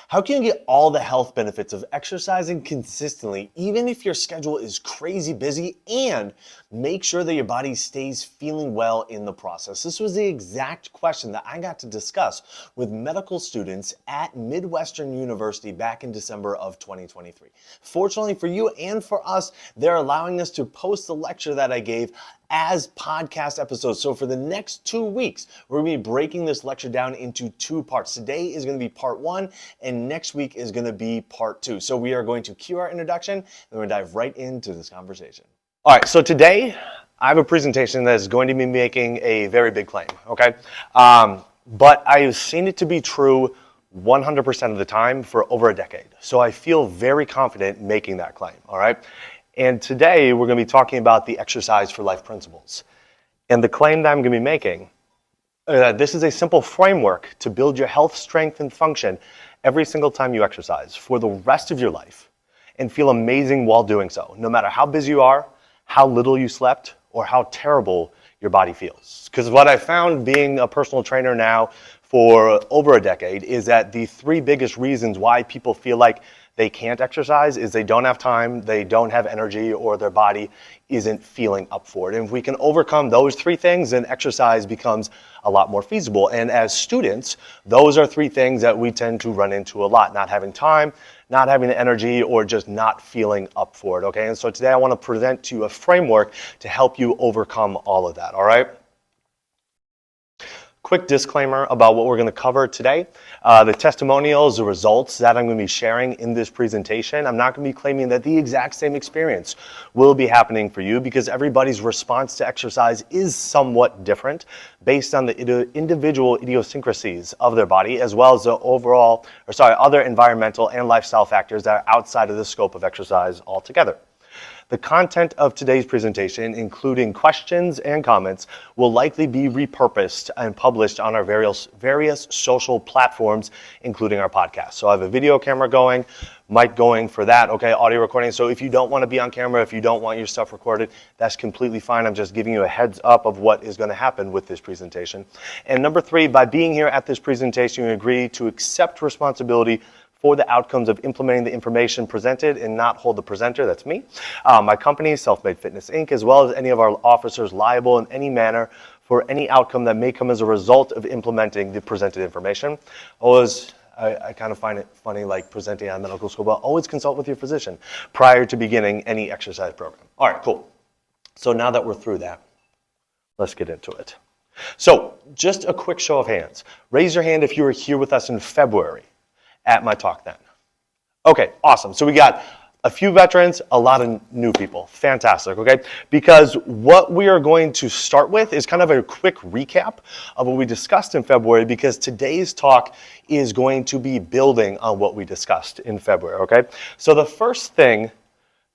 How can you get all the health benefits of exercising consistently, even if your schedule is crazy busy, and make sure that your body stays feeling well in the process? This was the exact question that I got to discuss with medical students at Midwestern University back in December of 2023. Fortunately for you and for us, they're allowing us to post the lecture that I gave as podcast episodes. So for the next 2 weeks, we're going to be breaking this lecture down into 2 parts. Today is going to be part 1, and next week is going to be part 2. So we are going to cue our introduction, and we're going to dive right into this conversation. All right, so today I have a presentation that is going to be making a very big claim, okay? But I've seen it to be true 100% of the time for over a decade. So I feel very confident making that claim, all right? And today we're going to be talking about the exercise for life principles. And the claim that I'm going to be making, this is a simple framework to build your health, strength, and function every single time you exercise for the rest of your life and feel amazing while doing so, no matter how busy you are, how little you slept, or how terrible your body feels. Because what I found being a personal trainer now for over a decade is that the 3 biggest reasons why people feel like they can't exercise is they don't have time, they don't have energy, or their body isn't feeling up for it. And if we can overcome those 3 things, then exercise becomes a lot more feasible. And as students, those are 3 things that we tend to run into a lot: not having time, not having the energy, or just not feeling up for it, okay? And so today I want to present to you a framework to help you overcome all of that, all right? Quick disclaimer about what we're going to cover today. The testimonials, the results that I'm going to be sharing in this presentation, I'm not going to be claiming that the exact same experience will be happening for you, because everybody's response to exercise is somewhat different based on the individual idiosyncrasies of their body, as well as the other environmental and lifestyle factors that are outside of the scope of exercise altogether. The content of today's presentation, including questions and comments, will likely be repurposed and published on our various social platforms, including our podcast. So I have a video camera going, mic going for that, okay, audio recording. So if you don't want to be on camera, if you don't want your stuff recorded, that's completely fine. I'm just giving you a heads up of what is going to happen with this presentation. And number 3, by being here at this presentation, you agree to accept responsibility for the outcomes of implementing the information presented and not hold the presenter, that's me, my company, Self-Made Fitness Inc., as well as any of our officers liable in any manner for any outcome that may come as a result of implementing the presented information. I kind of find it funny, like presenting at medical school, but always consult with your physician prior to beginning any exercise program. All right, cool. So now that we're through that, let's get into it. So just a quick show of hands. Raise your hand if you were here with us in February at my talk then. Okay, awesome. So we got a few veterans, a lot of new people. Fantastic, okay? Because what we are going to start with is kind of a quick recap of what we discussed in February, because today's talk is going to be building on what we discussed in February, okay? So the first thing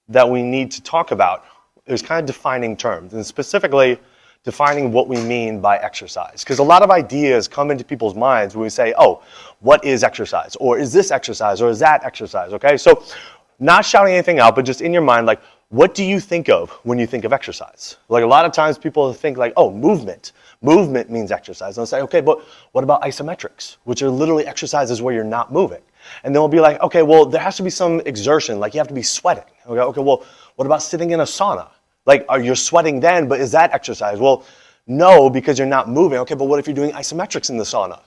that we need to talk about is kind of defining terms, and specifically defining what we mean by exercise. Because a lot of ideas come into people's minds when we say, oh, what is exercise? Or is this exercise? Or is that exercise? Okay, so not shouting anything out, but just in your mind, like, what do you think of when you think of exercise? Like, a lot of times people think like, oh, movement. Movement means exercise. And they'll say, okay, but what about isometrics, which are literally exercises where you're not moving? And then we'll be like, okay, well, there has to be some exertion, like you have to be sweating. Okay, well, what about sitting in a sauna? Like, are you sweating then, but is that exercise? Well, no, because you're not moving. Okay, but what if you're doing isometrics in the sauna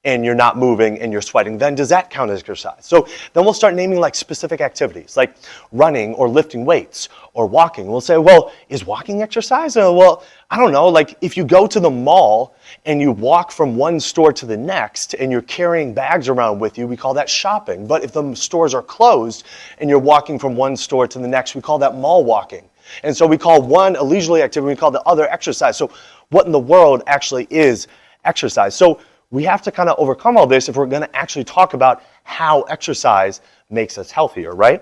and you're not moving and you're sweating? Then does that count as exercise? So then we'll start naming like specific activities, like running or lifting weights or walking. We'll say, well, is walking exercise? Well, I don't know. Like, if you go to the mall and you walk from one store to the next and you're carrying bags around with you, we call that shopping. But if the stores are closed and you're walking from one store to the next, we call that mall walking. And so we call one a leisurely activity, we call the other exercise. So what in the world actually is exercise? So we have to kind of overcome all this if we're going to actually talk about how exercise makes us healthier, right?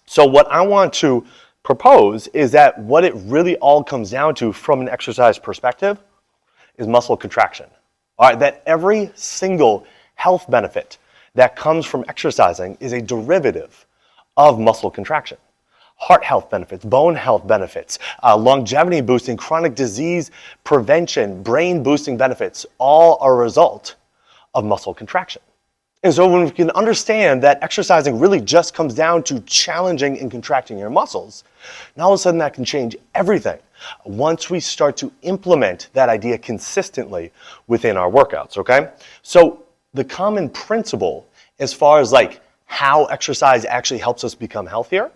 So what I want to propose is that what it really all comes down to from an exercise perspective is muscle contraction. All right, that every single health benefit that comes from exercising is a derivative of muscle contraction. Heart health benefits, bone health benefits, longevity boosting, chronic disease prevention, brain boosting benefits, all are a result of muscle contraction. And so when we can understand that exercising really just comes down to challenging and contracting your muscles, now all of a sudden that can change everything once we start to implement that idea consistently within our workouts, okay? So the common principle as far as like how exercise actually helps us become healthier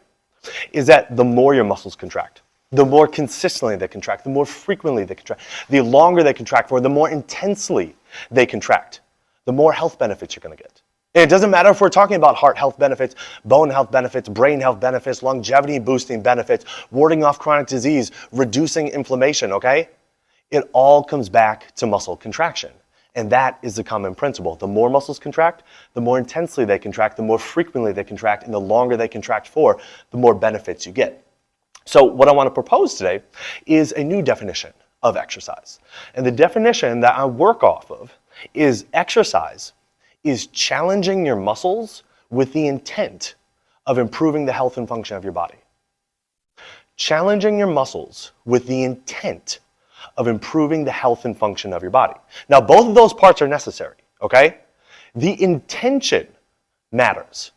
is that the more your muscles contract, the more consistently they contract, the more frequently they contract, the longer they contract for, the more intensely they contract, the more health benefits you're going to get. And it doesn't matter if we're talking about heart health benefits, bone health benefits, brain health benefits, longevity boosting benefits, warding off chronic disease, reducing inflammation, okay? It all comes back to muscle contraction. And that is the common principle. The more muscles contract, the more intensely they contract, the more frequently they contract, and the longer they contract for, the more benefits you get. So what I want to propose today is a new definition of exercise. And the definition that I work off of is exercise is challenging your muscles with the intent of improving the health and function of your body. Challenging your muscles with the intent of improving the health and function of your body. Now, both of those parts are necessary, okay? The intention matters.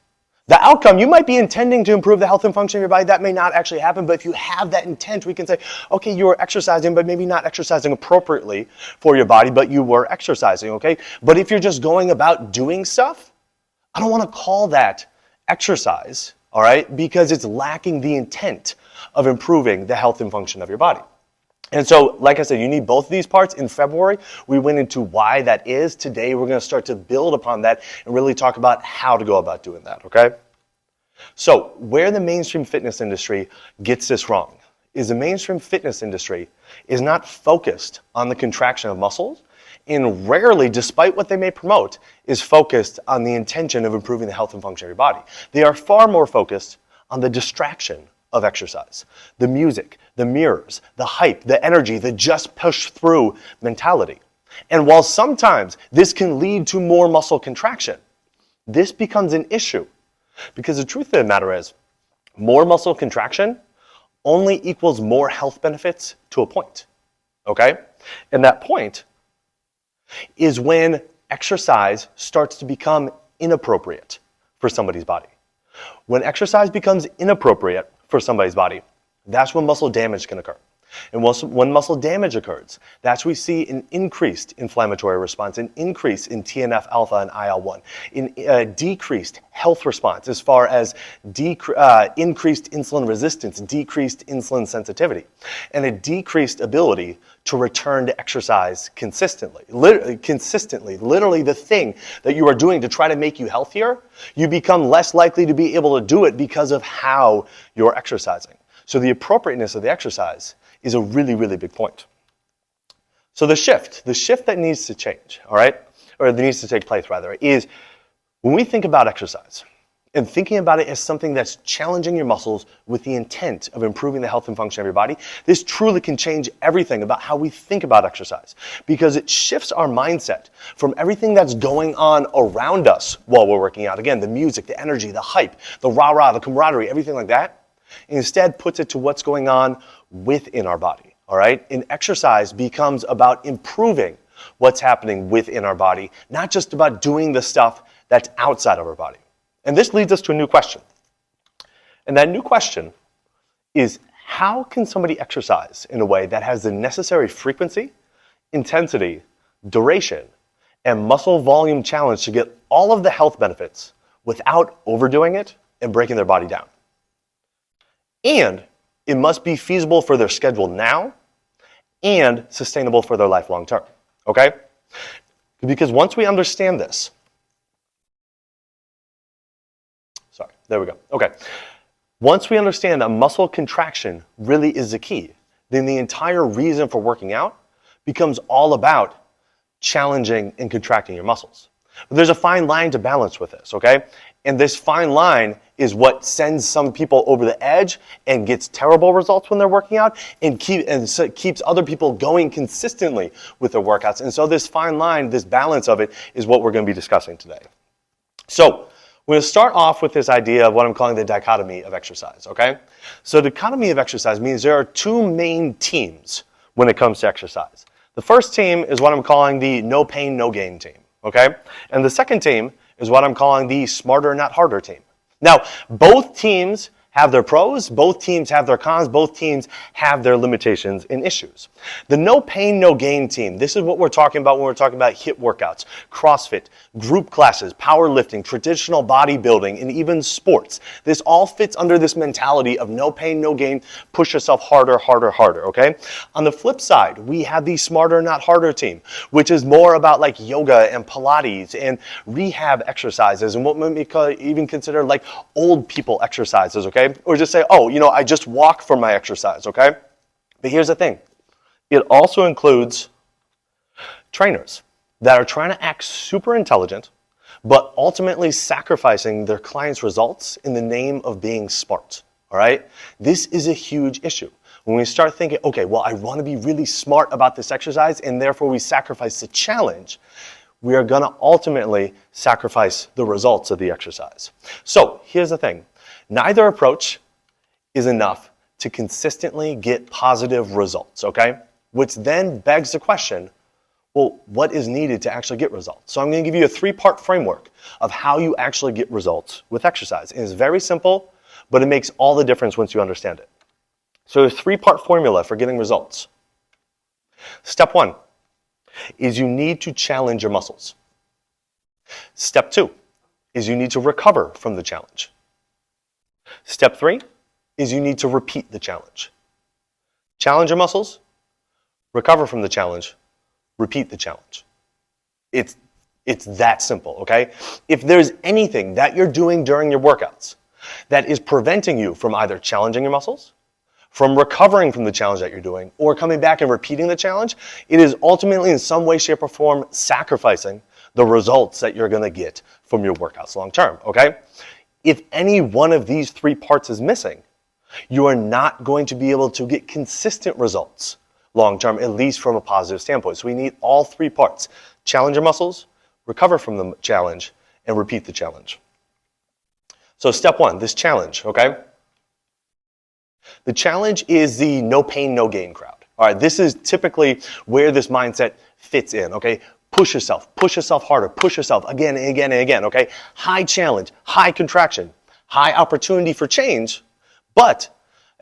The outcome, you might be intending to improve the health and function of your body. That may not actually happen, but if you have that intent, we can say, okay, you are exercising, but maybe not exercising appropriately for your body, but you were exercising, okay? But if you're just going about doing stuff, I don't want to call that exercise, all right? Because it's lacking the intent of improving the health and function of your body. And so, like I said, you need both of these parts. In February, we went into why that is. Today, we're going to start to build upon that and really talk about how to go about doing that, okay? So, where the mainstream fitness industry gets this wrong is the mainstream fitness industry is not focused on the contraction of muscles and rarely, despite what they may promote, is focused on the intention of improving the health and function of your body. They are far more focused on the distraction of exercise, the music, the mirrors, the hype, the energy, the just push through mentality. And while sometimes this can lead to more muscle contraction, this becomes an issue because the truth of the matter is more muscle contraction only equals more health benefits to a point, okay? And that point is when exercise starts to become inappropriate for somebody's body. When exercise becomes inappropriate for somebody's body, that's when muscle damage can occur. And when muscle damage occurs, that's when we see an increased inflammatory response, an increase in TNF-alpha and IL-1, a decreased health response as far as increased insulin resistance, decreased insulin sensitivity, and a decreased ability to return to exercise consistently. Literally the thing that you are doing to try to make you healthier, you become less likely to be able to do it because of how you're exercising. So the appropriateness of the exercise is a really, really big point. So the shift that needs to change, all right, or that needs to take place rather, is when we think about exercise and thinking about it as something that's challenging your muscles with the intent of improving the health and function of your body, this truly can change everything about how we think about exercise because it shifts our mindset from everything that's going on around us while we're working out. Again, the music, the energy, the hype, the rah-rah, the camaraderie, everything like that. Instead puts it to what's going on within our body, all right? And exercise becomes about improving what's happening within our body, not just about doing the stuff that's outside of our body. And this leads us to a new question. And that new question is, how can somebody exercise in a way that has the necessary frequency, intensity, duration, and muscle volume challenge to get all of the health benefits without overdoing it and breaking their body down? And it must be feasible for their schedule now and sustainable for their life long term, okay? Because once we understand this, okay. Once we understand that muscle contraction really is the key, then the entire reason for working out becomes all about challenging and contracting your muscles. But there's a fine line to balance with this, okay? And this fine line is what sends some people over the edge and gets terrible results when they're working out and keeps other people going consistently with their workouts. And so this fine line, this balance of it is what we're going to be discussing today. So we're going to start off with this idea of what I'm calling the dichotomy of exercise, okay? So the dichotomy of exercise means there are two main teams when it comes to exercise. The first team is what I'm calling the no pain, no gain team, okay? And the second team is what I'm calling the smarter, not harder team. Now, both teams have their pros, both teams have their cons, both teams have their limitations and issues. The no pain, no gain team, this is what we're talking about when we're talking about HIIT workouts, CrossFit, group classes, powerlifting, traditional bodybuilding, and even sports. This all fits under this mentality of no pain, no gain, push yourself harder, harder, harder, okay? On the flip side, we have the smarter, not harder team, which is more about like yoga and Pilates and rehab exercises and what we even consider like old people exercises, okay? Or just say, oh, I just walk for my exercise, okay? But here's the thing. It also includes trainers that are trying to act super intelligent, but ultimately sacrificing their clients' results in the name of being smart, all right? This is a huge issue. When we start thinking, okay, well, I want to be really smart about this exercise, and therefore we sacrifice the challenge, we are going to ultimately sacrifice the results of the exercise. So here's the thing. Neither approach is enough to consistently get positive results, okay? Which then begs the question, well, what is needed to actually get results? So I'm going to give you a 3-part framework of how you actually get results with exercise. And it's very simple, but it makes all the difference once you understand it. So there's a 3-part formula for getting results. Step 1 is you need to challenge your muscles. Step 2 is you need to recover from the challenge. Step 3 is you need to repeat the challenge. Challenge your muscles, recover from the challenge, repeat the challenge. It's that simple, okay? If there's anything that you're doing during your workouts that is preventing you from either challenging your muscles, from recovering from the challenge that you're doing, or coming back and repeating the challenge, it is ultimately in some way, shape, or form sacrificing the results that you're going to get from your workouts long term, okay? If any one of these 3 parts is missing, you are not going to be able to get consistent results long term, at least from a positive standpoint. So we need all 3 parts. Challenge your muscles, recover from the challenge, and repeat the challenge. So step 1, this challenge, okay? The challenge is the no pain, no gain crowd. All right, this is typically where this mindset fits in, okay? Push yourself harder, push yourself again and again and again, okay? High challenge, high contraction, high opportunity for change,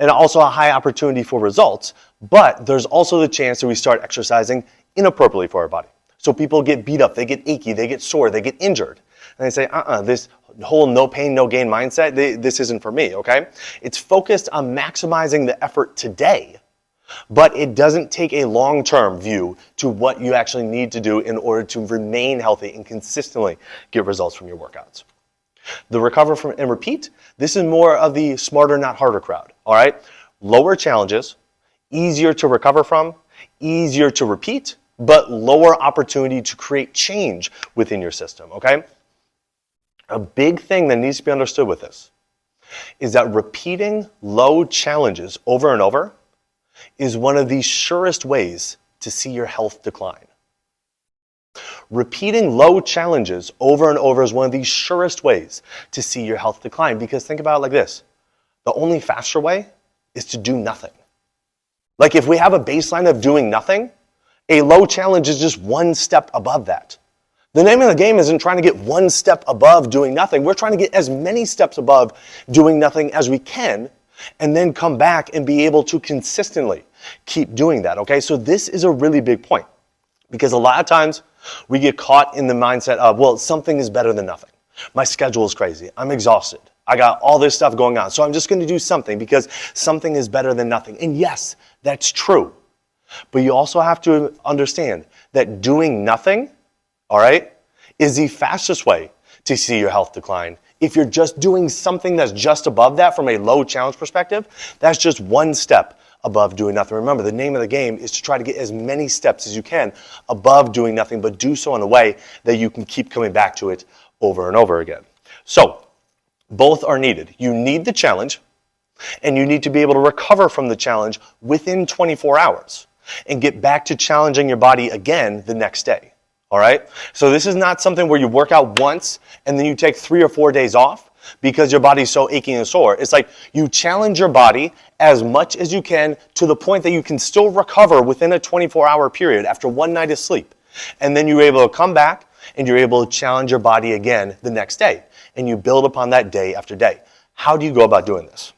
and also a high opportunity for results, but there's also the chance that we start exercising inappropriately for our body. So people get beat up, they get achy, they get sore, they get injured. And they say, this whole no pain, no gain mindset, this isn't for me, okay? It's focused on maximizing the effort today, but it doesn't take a long-term view to what you actually need to do in order to remain healthy and consistently get results from your workouts. The recover from and repeat, this is more of the smarter, not harder crowd, all right? Lower challenges, easier to recover from, easier to repeat, but lower opportunity to create change within your system, okay? A big thing that needs to be understood with this is that repeating low challenges over and over is one of the surest ways to see your health decline. Repeating low challenges over and over is one of the surest ways to see your health decline, because think about it like this. The only faster way is to do nothing. Like if we have a baseline of doing nothing, a low challenge is just one step above that. The name of the game isn't trying to get one step above doing nothing. We're trying to get as many steps above doing nothing as we can, and then come back and be able to consistently keep doing that, okay? So this is a really big point, because a lot of times we get caught in the mindset of, well, something is better than nothing. My schedule is crazy. I'm exhausted. I got all this stuff going on, so I'm just going to do something because something is better than nothing. And yes, that's true. But you also have to understand that doing nothing, all right, is the fastest way to see your health decline. If you're just doing something that's just above that from a low challenge perspective, that's just one step above doing nothing. Remember, the name of the game is to try to get as many steps as you can above doing nothing, but do so in a way that you can keep coming back to it over and over again. So, both are needed. You need the challenge, and you need to be able to recover from the challenge within 24 hours and get back to challenging your body again the next day. All right? So this is not something where you work out once and then you take 3 or 4 days off because your body's so aching and sore. It's like you challenge your body as much as you can to the point that you can still recover within a 24-hour period after one night of sleep. And then you're able to come back and you're able to challenge your body again the next day, and you build upon that day after day. How do you go about doing this?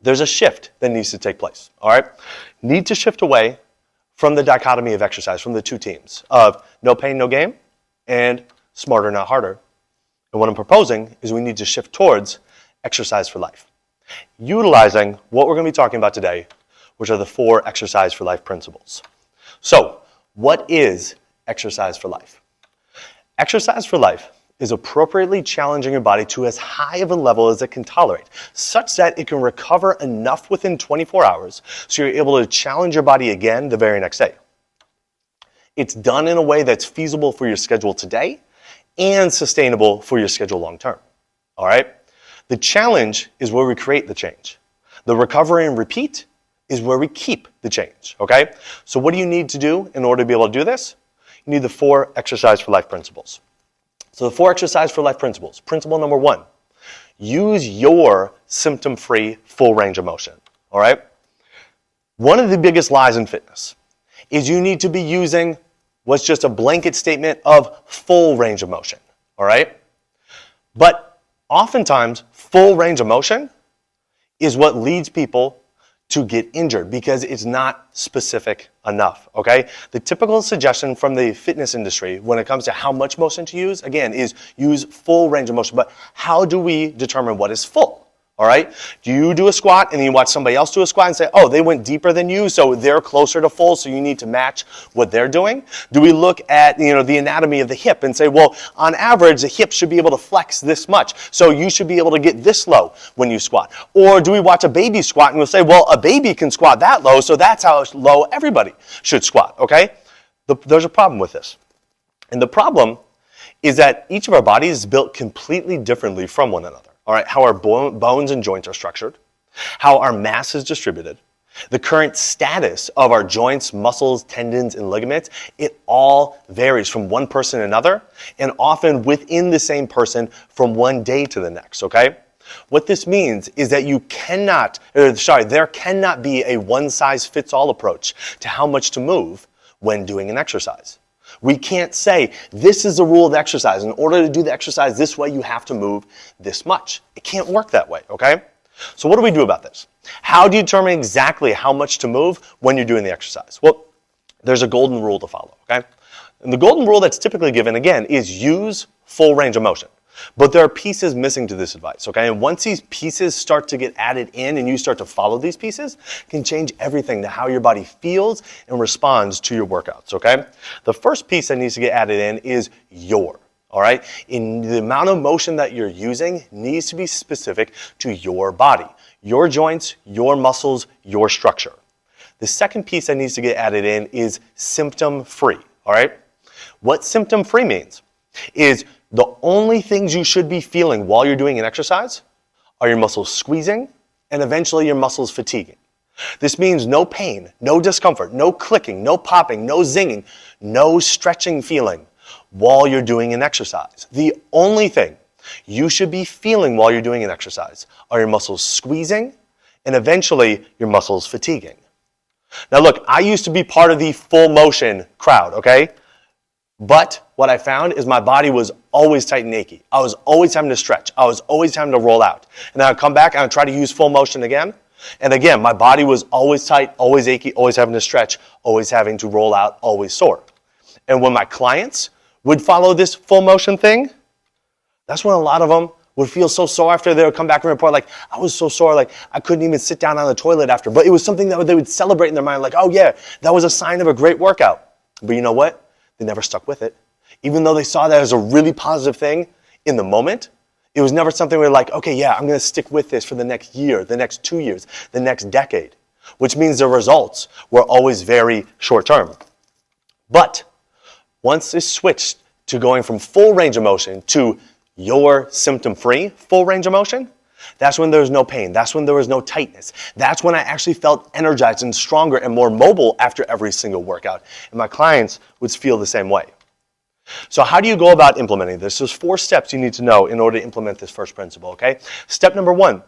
There's a shift that needs to take place, all right? Need to shift away from the dichotomy of exercise, from the two teams of no pain, no gain, and smarter, not harder. And what I'm proposing is we need to shift towards exercise for life, utilizing what we're going to be talking about today, which are the 4 exercise for life principles. So, what is exercise for life? Exercise for life is appropriately challenging your body to as high of a level as it can tolerate, such that it can recover enough within 24 hours so you're able to challenge your body again the very next day. It's done in a way that's feasible for your schedule today and sustainable for your schedule long term. All right? The challenge is where we create the change. The recovery and repeat is where we keep the change. Okay? So what do you need to do in order to be able to do this? You need the 4 exercise for life principles. So the 4 exercise for life principles. Principle number 1, use your symptom-free full range of motion. All right? One of the biggest lies in fitness is you need to be using what's just a blanket statement of full range of motion. All right? But oftentimes, full range of motion is what leads people to get injured because it's not specific enough, okay? The typical suggestion from the fitness industry when it comes to how much motion to use, again, is use full range of motion. But how do we determine what is full? All right? Do you do a squat and then you watch somebody else do a squat and say, oh, they went deeper than you, so they're closer to full, so you need to match what they're doing? Do we look at, the anatomy of the hip and say, well, on average, the hip should be able to flex this much, so you should be able to get this low when you squat? Or do we watch a baby squat and we'll say, well, a baby can squat that low, so that's how low everybody should squat, okay? There's a problem with this. And the problem is that each of our bodies is built completely differently from one another. All right, how our bones and joints are structured, how our mass is distributed, the current status of our joints, muscles, tendons, and ligaments, it all varies from one person to another, and often within the same person from one day to the next, okay? What this means is that there cannot be a one-size-fits-all approach to how much to move when doing an exercise. We can't say, this is the rule of exercise. In order to do the exercise this way, you have to move this much. It can't work that way, okay? So what do we do about this? How do you determine exactly how much to move when you're doing the exercise? Well, there's a golden rule to follow, okay? And the golden rule that's typically given, again, is use full range of motion. But there are pieces missing to this advice, okay? And once these pieces start to get added in and you start to follow these pieces, it can change everything to how your body feels and responds to your workouts, okay? The first piece that needs to get added in is all right? In the amount of motion that you're using needs to be specific to your body, your joints, your muscles, your structure. The second piece that needs to get added in is symptom-free, all right? What symptom-free means is the only things you should be feeling while you're doing an exercise are your muscles squeezing and eventually your muscles fatiguing. This means no pain, no discomfort, no clicking, no popping, no zinging, no stretching feeling while you're doing an exercise. The only thing you should be feeling while you're doing an exercise are your muscles squeezing and eventually your muscles fatiguing. Now look, I used to be part of the full motion crowd, okay? But what I found is my body was always tight and achy. I was always having to stretch. I was always having to roll out. And then I'd come back and I'd try to use full motion again. And again, my body was always tight, always achy, always having to stretch, always having to roll out, always sore. And when my clients would follow this full motion thing, that's when a lot of them would feel so sore after they would come back and report, like, I was so sore, like, I couldn't even sit down on the toilet after. But it was something that they would celebrate in their mind, like, oh yeah, that was a sign of a great workout. But you know what? They never stuck with it. Even though they saw that as a really positive thing in the moment, it was never something where like, okay, yeah, I'm going to stick with this for the next year, the next 2 years, the next decade, which means the results were always very short term. But once it's switched to going from full range of motion to your symptom-free full range of motion, that's when there was no pain. That's when there was no tightness. That's when I actually felt energized and stronger and more mobile after every single workout. And my clients would feel the same way. So how do you go about implementing this? There's 4 steps you need to know in order to implement this first principle, okay? Step number 1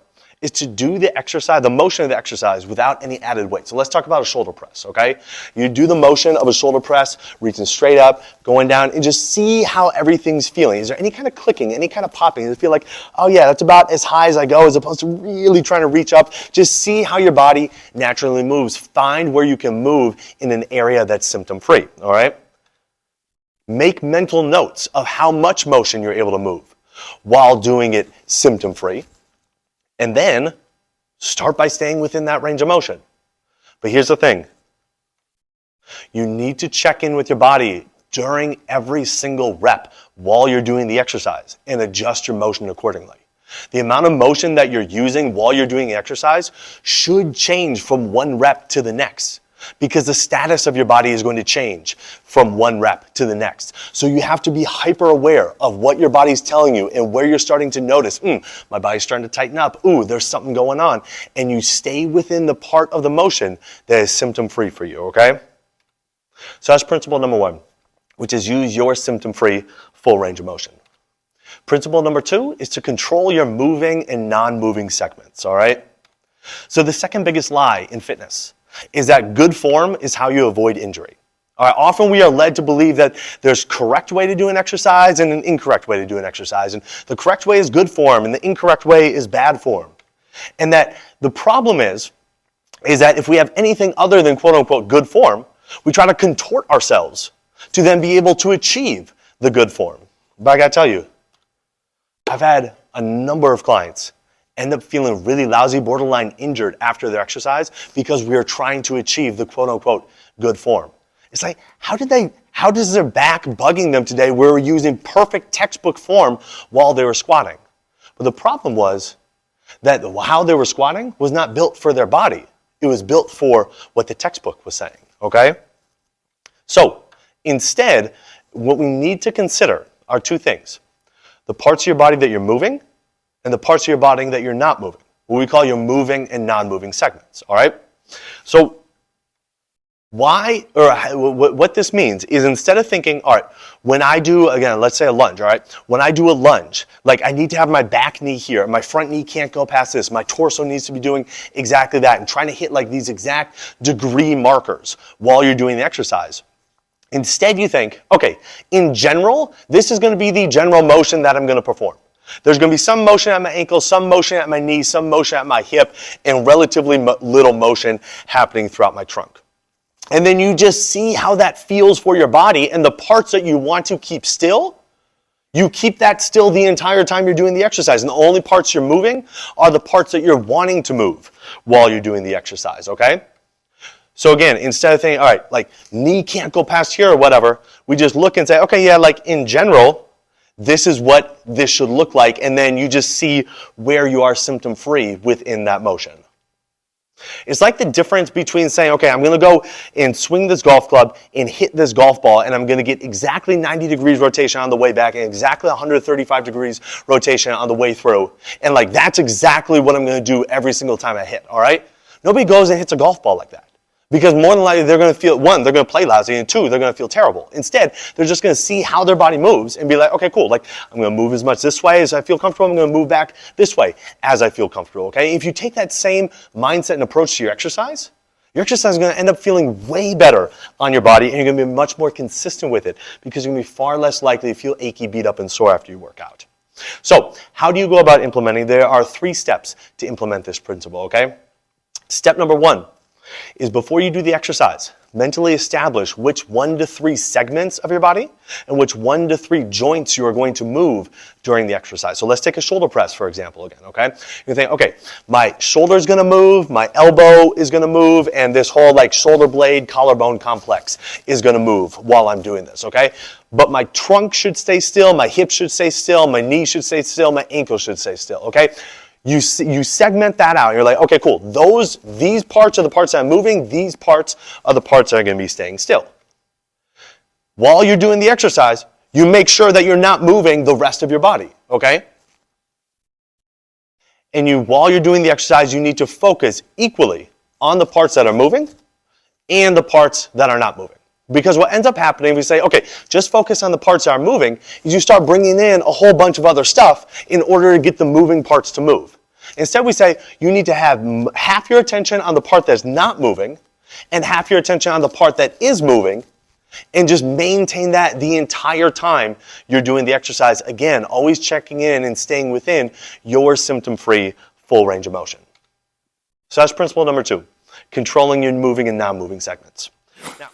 is to do the exercise, the motion of the exercise without any added weight. So let's talk about a shoulder press, okay? You do the motion of a shoulder press, reaching straight up, going down, and just see how everything's feeling. Is there any kind of clicking, any kind of popping? Does it feel like, oh yeah, that's about as high as I go, as opposed to really trying to reach up? Just see how your body naturally moves. Find where you can move in an area that's symptom-free, all right? Make mental notes of how much motion you're able to move while doing it symptom-free. And then start by staying within that range of motion. But here's the thing. You need to check in with your body during every single rep while you're doing the exercise and adjust your motion accordingly. The amount of motion that you're using while you're doing the exercise should change from one rep to the next, because the status of your body is going to change from one rep to the next. So you have to be hyper aware of what your body's telling you and where you're starting to notice, my body's starting to tighten up, there's something going on. And you stay within the part of the motion that is symptom-free for you, okay? So that's principle number 1, which is use your symptom-free full range of motion. Principle number 2 is to control your moving and non-moving segments, all right? So the second biggest lie in fitness is that good form is how you avoid injury. All right, often we are led to believe that there's correct way to do an exercise and an incorrect way to do an exercise. And the correct way is good form and the incorrect way is bad form. And that the problem is that if we have anything other than quote unquote good form, we try to contort ourselves to then be able to achieve the good form. But I gotta tell you, I've had a number of clients end up feeling really lousy, borderline injured after their exercise because we are trying to achieve the quote-unquote good form. It's like, how does their back bugging them today where we're using perfect textbook form while they were squatting? But the problem was that how they were squatting was not built for their body. It was built for what the textbook was saying, okay? So instead, what we need to consider are two things. The parts of your body that you're moving and the parts of your body that you're not moving, what we call your moving and non-moving segments, all right? So what this means is, instead of thinking, all right, when I do, again, let's say a lunge, all right? When I do a lunge, like I need to have my back knee here, my front knee can't go past this, my torso needs to be doing exactly that, and trying to hit like these exact degree markers while you're doing the exercise. Instead, you think, okay, in general, this is going to be the general motion that I'm going to perform. There's going to be some motion at my ankle, some motion at my knee, some motion at my hip, and relatively little motion happening throughout my trunk. And then you just see how that feels for your body, and the parts that you want to keep still, you keep that still the entire time you're doing the exercise. And the only parts you're moving are the parts that you're wanting to move while you're doing the exercise, okay? So again, instead of thinking, all right, like knee can't go past here or whatever, we just look and say, okay, yeah, like in general, this is what this should look like, and then you just see where you are symptom-free within that motion. It's like the difference between saying, okay, I'm going to go and swing this golf club and hit this golf ball, and I'm going to get exactly 90 degrees rotation on the way back and exactly 135 degrees rotation on the way through. And like, that's exactly what I'm going to do every single time I hit, all right? Nobody goes and hits a golf ball like that. Because more than likely, they're going to feel, one, they're going to play lousy, and two, they're going to feel terrible. Instead, they're just going to see how their body moves and be like, okay, cool, like I'm going to move as much this way as I feel comfortable, I'm going to move back this way as I feel comfortable, okay? If you take that same mindset and approach to your exercise is going to end up feeling way better on your body, and you're going to be much more consistent with it because you're going to be far less likely to feel achy, beat up, and sore after you work out. So, how do you go about implementing? There are 3 steps to implement this principle, okay? Step number 1. Is before you do the exercise, mentally establish which 1 to 3 segments of your body and which 1 to 3 joints you are going to move during the exercise. So let's take a shoulder press, for example, again, okay? You think, okay, my shoulder's going to move, my elbow is going to move, and this whole like shoulder blade, collarbone complex is going to move while I'm doing this, okay? But my trunk should stay still, my hip should stay still, my knee should stay still, my ankle should stay still, okay? You segment that out. You're like, okay, cool. These parts are the parts that I'm moving. These parts are the parts that are going to be staying still. While you're doing the exercise, you make sure that you're not moving the rest of your body, okay? And while you're doing the exercise, you need to focus equally on the parts that are moving and the parts that are not moving. Because what ends up happening, we say, okay, just focus on the parts that are moving, is you start bringing in a whole bunch of other stuff in order to get the moving parts to move. Instead, we say you need to have half your attention on the part that's not moving and half your attention on the part that is moving, and just maintain that the entire time you're doing the exercise. Again, always checking in and staying within your symptom-free full range of motion. So that's principle number 2, controlling your moving and non-moving segments. Now,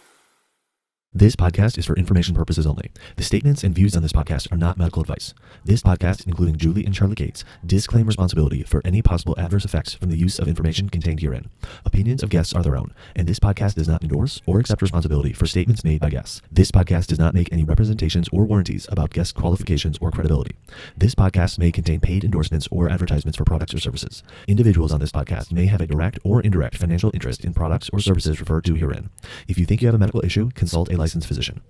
this podcast is for information purposes only. The statements and views on this podcast are not medical advice. This podcast, including Julie and Charlie Gates, disclaim responsibility for any possible adverse effects from the use of information contained herein. Opinions of guests are their own, and this podcast does not endorse or accept responsibility for statements made by guests. This podcast does not make any representations or warranties about guest qualifications or credibility. This podcast may contain paid endorsements or advertisements for products or services. Individuals on this podcast may have a direct or indirect financial interest in products or services referred to herein. If you think you have a medical issue, consult a licensed physician.